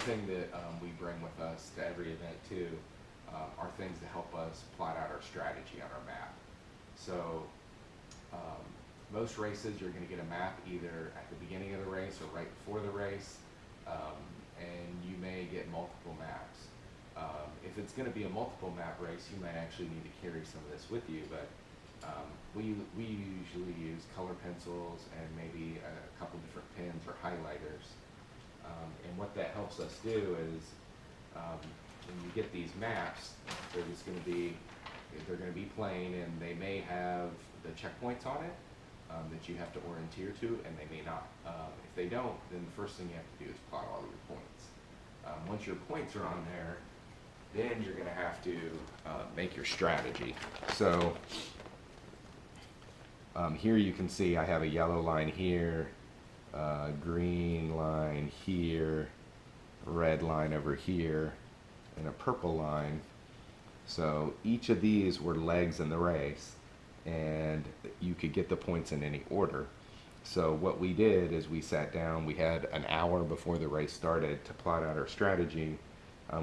thing that we bring with us to every event too are things to help us plot out our strategy on our map. So um, most races you're going to get a map either at the beginning of the race or right before the race, and you may get multiple maps. If it's going to be a multiple map race, you might actually need to carry some of this with you, but we usually use color pencils and maybe a couple different pens or highlighters. And what that helps us do is when you get these maps, they're just going to be, they're going to be plain, and they may have the checkpoints on it that you have to orienteer to, and they may not. If they don't, then the first thing you have to do is plot all your points. Once your points are on there, then you're going to have to make your strategy. So here you can see I have a yellow line here, green line here, red line over here, and a purple line. So each of these were legs in the race, and you could get the points in any order. So what we did is we sat down, we had an hour before the race started to plot out our strategy.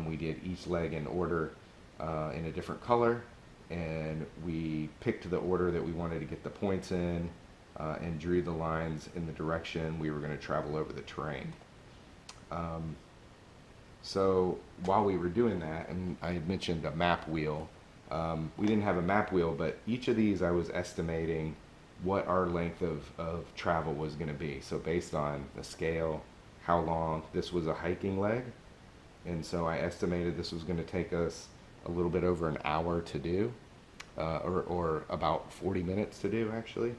We did each leg in order in a different color, and we picked the order that we wanted to get the points in, and drew the lines in the direction we were going to travel over the terrain. So while we were doing that, and I had mentioned a map wheel, we didn't have a map wheel, but each of these I was estimating what our length of travel was going to be. So based on the scale, how long, this was a hiking leg, and so I estimated this was going to take us a little bit over an hour to do, or about 40 minutes to do actually.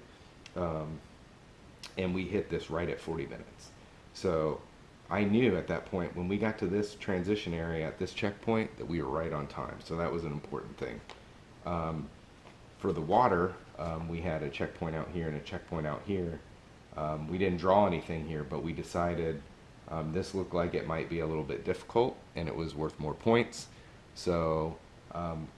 And we hit this right at 40 minutes. So I knew at that point when we got to this transition area at this checkpoint that we were right on time. So that was an important thing. For the water, we had a checkpoint out here and a checkpoint out here. We didn't draw anything here, but we decided this looked like it might be a little bit difficult and it was worth more points. So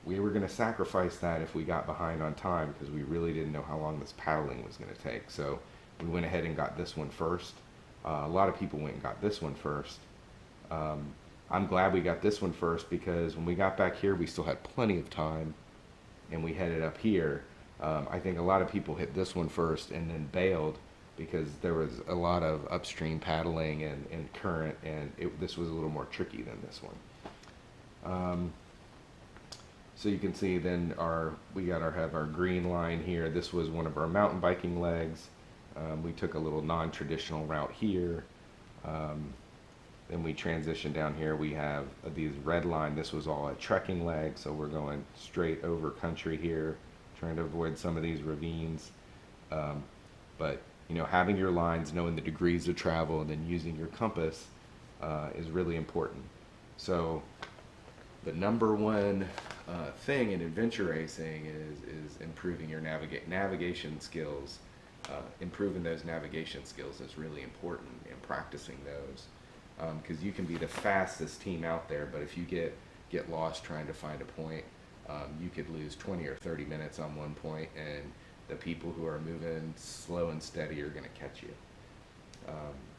we were going to sacrifice that if we got behind on time, because we really didn't know how long this paddling was going to take. So we went ahead and got this one first. A lot of people went and got this one first. I'm glad we got this one first, because when we got back here we still had plenty of time, and we headed up here. I think a lot of people hit this one first and then bailed because there was a lot of upstream paddling and current, and this was a little more tricky than this one. So you can see then we have our green line here. This was one of our mountain biking legs. We took a little non-traditional route here. Then we transitioned down here. We have these red line. This was all a trekking leg, so we're going straight over country here, trying to avoid some of these ravines. But you know, having your lines, knowing the degrees of travel, and then using your compass is really important. So the number one thing in adventure racing is improving your navigation skills. Improving those navigation skills is really important, and practicing those, because you can be the fastest team out there, but if you get lost trying to find a point, you could lose 20 or 30 minutes on one point, and the people who are moving slow and steady are going to catch you.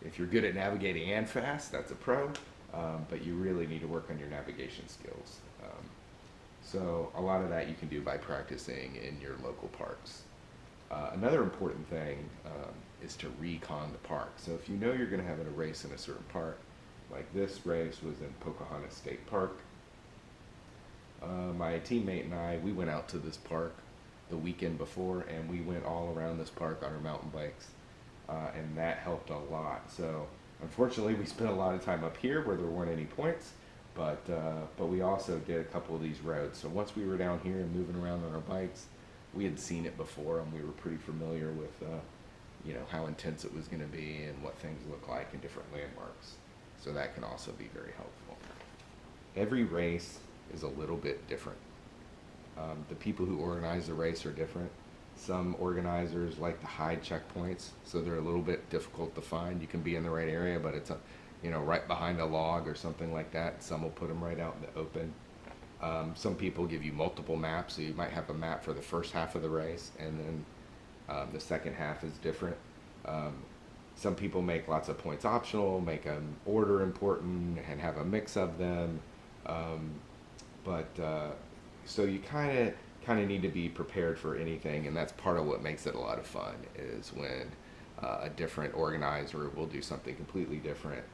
If you're good at navigating and fast, that's a pro, but you really need to work on your navigation skills. So a lot of that you can do by practicing in your local parks. Another important thing is to recon the park. So if you know you're going to have a race in a certain park, like this race was in Pocahontas State Park. My teammate and I, we went out to this park the weekend before, and we went all around this park on our mountain bikes, and that helped a lot. So unfortunately we spent a lot of time up here where there weren't any points, but we also did a couple of these roads. So once we were down here and moving around on our bikes, we had seen it before, and we were pretty familiar with you know, how intense it was going to be and what things look like in different landmarks. So that can also be very helpful. Every race is a little bit different. The people who organize the race are different. Some organizers like to hide checkpoints, so they're a little bit difficult to find. You can be in the right area, but it's you know, right behind a log or something like that. Some will put them right out in the open. Some people give you multiple maps, so you might have a map for the first half of the race, and then the second half is different. Some people make lots of points optional, make them order important, and have a mix of them. Um, but so you kind of need to be prepared for anything, and that's part of what makes it a lot of fun. Is when a different organizer will do something completely different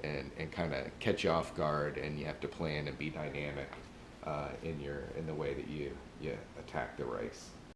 and kind of catch you off guard, and you have to plan and be dynamic in the way that you attack the race.